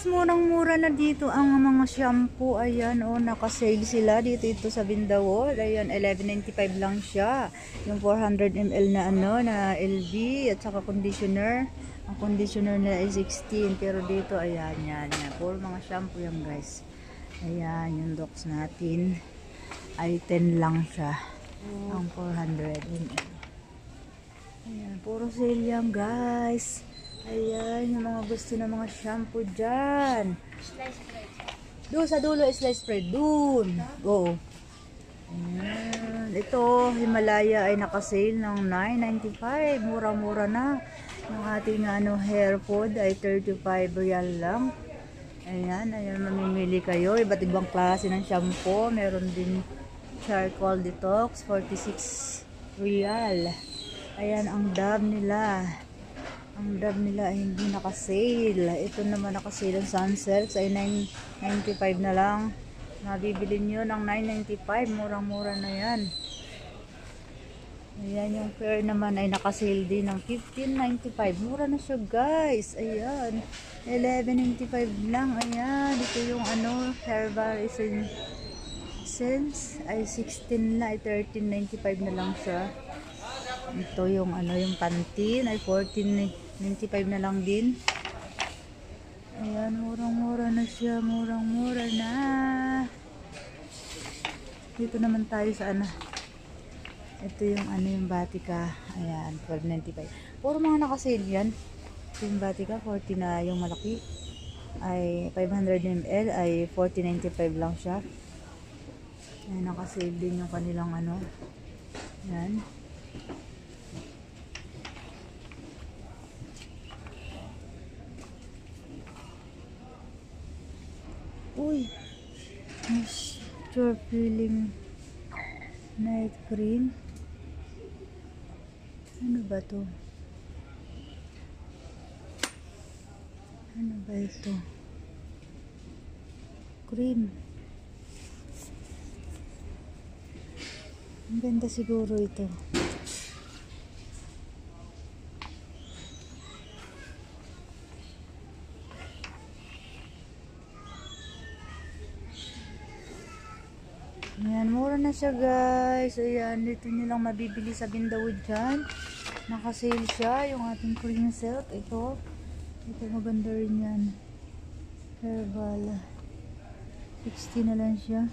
murang-mura na dito ang mga shampoo. Ayan, oh, naka-sale sila dito ito sa Bindawol. Ayan, 11.95 lang siya. Yung 400 ml na ano, na LV at saka conditioner. Ang conditioner nila ay 16. Pero dito, ayan, yan. Puro mga shampoo yan, guys. Ayan, yung Dox natin ay 10 lang siya. Ang 400 ml. Ayan, puro sale yan, guys. Ayan, yung mga gusto ng mga shampoo dyan. Doon sa dulo, slice spread. Doon. Go. Ayan. Ito, Himalaya ay nakasale ng 9.95. Mura-mura na. Yung ating hair food ay 35 real lang. Ayan, ayan, mamimili kayo. Iba't ibang klase ng shampoo. Meron din charcoal detox, 46 real. Ayan, ang Dove nila. Ang Dove nila ay hindi nakasale. Ito naman nakasale ang Sunsilks ay 9.95 na lang. Mabibili nyo ng 9.95. Murang-mura na yan. Ayan, yung Fair naman ay nakasale din ng 15.95. Mura na siya, guys. Ayan. 11.95 lang. Ayan. Ito yung Herbal Essence ay 16 na. Ay 13.95 na lang siya. Ito yung yung Pantene ay 14.95 na lang din. Ayan, murang-mura na siya, murang-mura na. Dito naman tayo sa ito yung yung Batika. Ayan, 12.95. Puro mga nakasale yan. Ito yung Batika, 40 na yung malaki. Ay 500 ml ay 40.95 lang siya. Ayan, nakasale din yung kanilang Ayan. Uy, moisture peeling night cream. Ano ba to? Ano ba ito? Cream. Ang ganda siguro ito. Ayan, mura na siya, guys. Ayan, dito nilang mabibili sa Bindawod dyan. Nakasale siya, yung ating cream silk. Ito maganda rin yan. Herbal. 60 na lang siya.